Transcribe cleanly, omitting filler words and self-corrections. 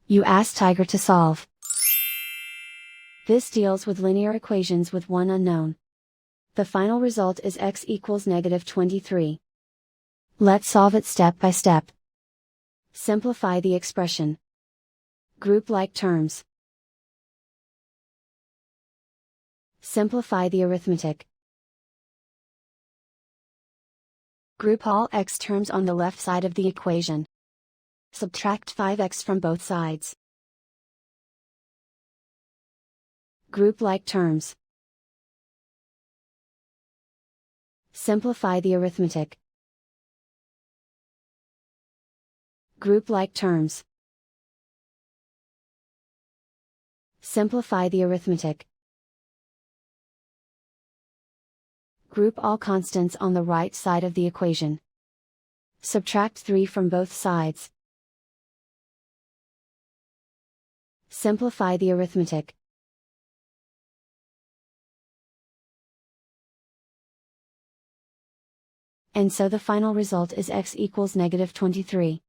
You ask Tiger to solve. This deals with linear equations with one unknown. The final result is x equals -23. Let's solve it step by step. Simplify the expression. Group like terms. Simplify the arithmetic. Group all x terms on the left side of the equation. Subtract 5x from both sides. Group like terms. Simplify the arithmetic. Group like terms. Simplify the arithmetic. Group all constants on the right side of the equation. Subtract 3 from both sides. Simplify the arithmetic. And so the final result is x equals -23.